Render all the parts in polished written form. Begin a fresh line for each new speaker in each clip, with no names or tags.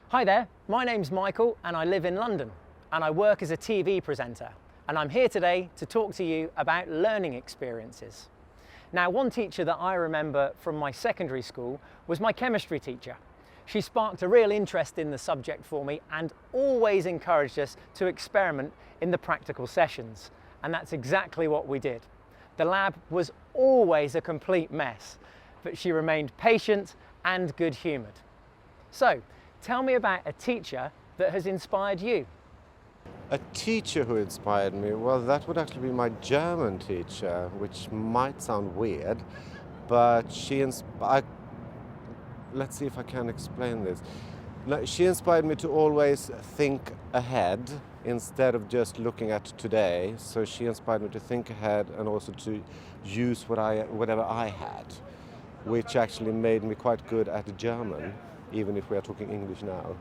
Hi there, my name's Michael and I live in London and I work as a TV presenter, and I'm here today to talk to you about learning experiences. Now, one teacher that I remember from my secondary school was my chemistry teacher. She sparked a real interest in the subject for me and always encouraged us to experiment in the practical sessions, and that's exactly what we did. The lab was always a complete mess, but she remained patient and good-humoured. So, tell me about a teacher that has inspired you.
A teacher who inspired me, well, that would actually be my German teacher, which might sound weird, but let's see if I can explain this. No, she inspired me to always think ahead instead of just looking at today. So she inspired me to think ahead and also to use whatever I had, which actually made me quite good at German, even if we are talking English now.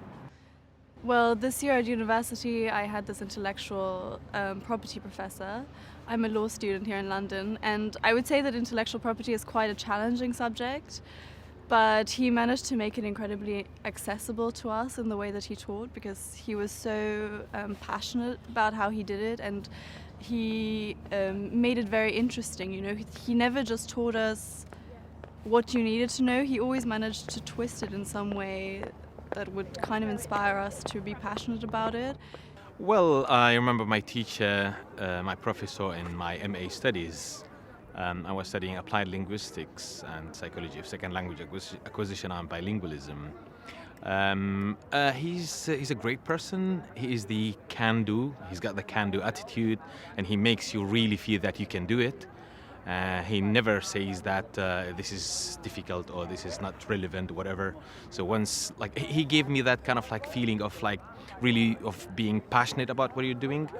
Well, this year at university I had this intellectual property professor. I'm a law student here in London, and I would say that intellectual property is quite a challenging subject, but he managed to make it incredibly accessible to us in the way that he taught, because he was so passionate about how he did it, and he made it very interesting. You know, he never just taught us what you needed to know. He always managed to twist it in some way that would kind of inspire us to be passionate about it.
Well, I remember my teacher, my professor in my MA studies. I was studying applied linguistics and psychology of second language acquisition and bilingualism. He's a great person. He is the can-do. He's got the can-do attitude, and he makes you really feel that you can do it. He never says that this is difficult or this is not relevant or whatever. So once, like, he gave me that kind of like feeling of like really of being passionate about what you're doing.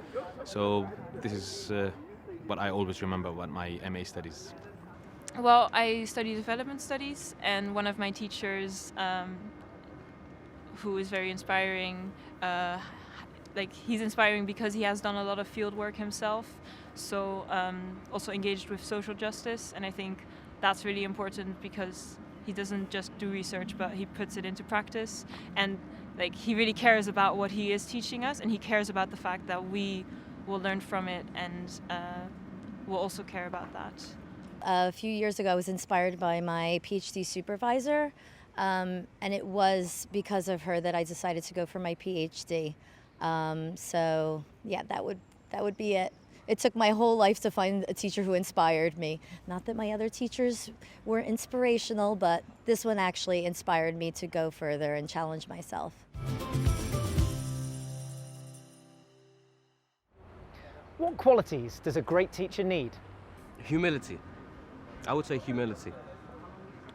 So this is what I always remember about my MA studies.
Well, I study development studies, and one of my teachers, who is very inspiring, he's inspiring because he has done a lot of field work himself. So also engaged with social justice, and I think that's really important because he doesn't just do research, but he puts it into practice, and like he really cares about what he is teaching us, and he cares about the fact that we will learn from it, and will also care about that.
A few years ago I was inspired by my PhD supervisor, and it was because of her that I decided to go for my PhD. So yeah, that would be it. It took my whole life to find a teacher who inspired me. Not that my other teachers were inspirational, but this one actually inspired me to go further and challenge myself.
What qualities does a great teacher need?
Humility. I would say humility.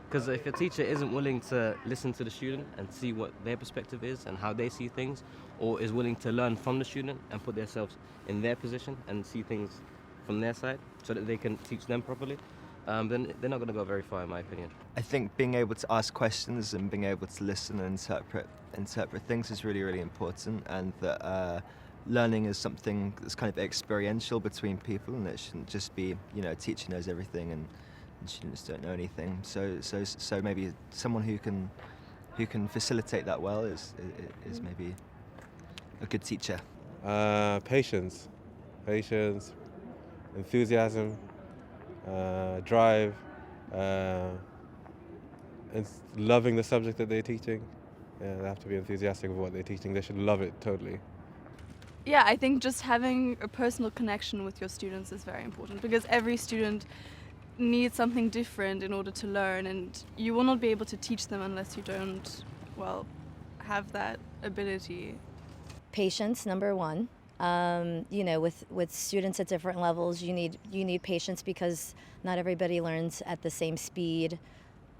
Because if a teacher isn't willing to listen to the student and see what their perspective is and how they see things, or is willing to learn from the student and put themselves in their position and see things from their side so that they can teach them properly, then they're not going to go very far, in my opinion.
I think being able to ask questions and being able to listen and interpret things is really, really important, and that learning is something that's kind of experiential between people, and it shouldn't just be, you know, a teacher knows everything and students don't know anything. So maybe someone who can facilitate that well is maybe a good teacher.
Patience, enthusiasm, drive, and loving the subject that they're teaching. Yeah, they have to be enthusiastic of what they're teaching. They should love it totally.
Yeah, I think just having a personal connection with your students is very important, because every student needs something different in order to learn, and you will not be able to teach them unless you don't, well, have that ability.
Patience, number one. You know, with students at different levels, you need patience, because not everybody learns at the same speed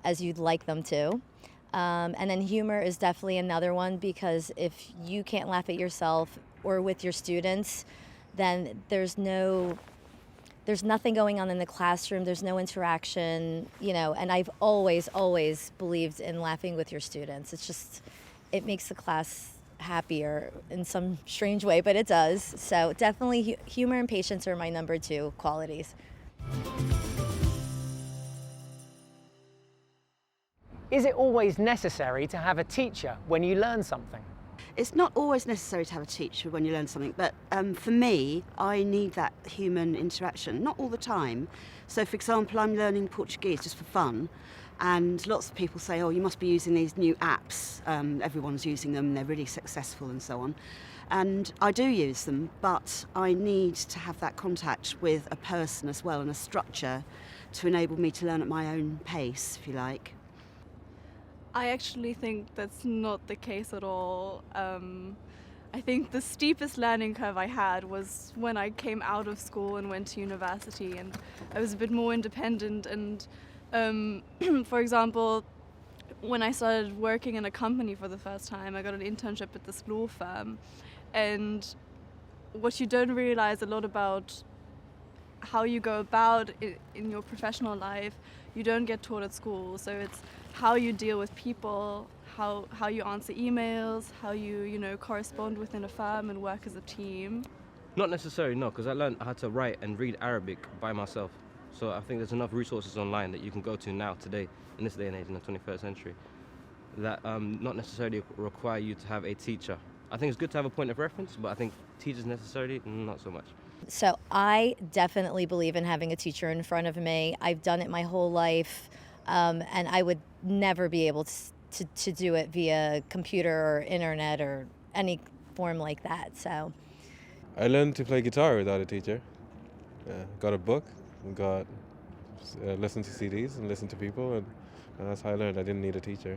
as you'd like them to. And then humor is definitely another one, because if you can't laugh at yourself or with your students, then there's nothing going on in the classroom, there's no interaction, you know, and I've always believed in laughing with your students. It makes the class happier in some strange way, but it does. So definitely humor and patience are my number two qualities.
Is it always necessary to have a teacher when you learn something?
It's not always necessary to have a teacher when you learn something, but for me, I need that human interaction, not all the time. So, for example, I'm learning Portuguese just for fun, and lots of people say, oh, you must be using these new apps. Everyone's using them, they're really successful and so on. And I do use them, but I need to have that contact with a person as well and a structure to enable me to learn at my own pace, if you like.
I actually think that's not the case at all. I think the steepest learning curve I had was when I came out of school and went to university, and I was a bit more independent. And for example, when I started working in a company for the first time, I got an internship at this law firm. And what you don't realize a lot about how you go about in your professional life, you don't get taught at school. So it's how you deal with people, how you answer emails, how you correspond within a firm and work as a team.
Not necessarily, no, because I learned how to write and read Arabic by myself. So I think there's enough resources online that you can go to now, today, in this day and age, in the 21st century, that not necessarily require you to have a teacher. I think it's good to have a point of reference, but I think teachers necessarily, not so much.
So I definitely believe in having a teacher in front of me. I've done it my whole life, and I would never be able to do it via computer or internet or any form like that. So
I learned to play guitar without a teacher. Got a book, listened to CDs and listened to people, and that's how I learned. I didn't need a teacher.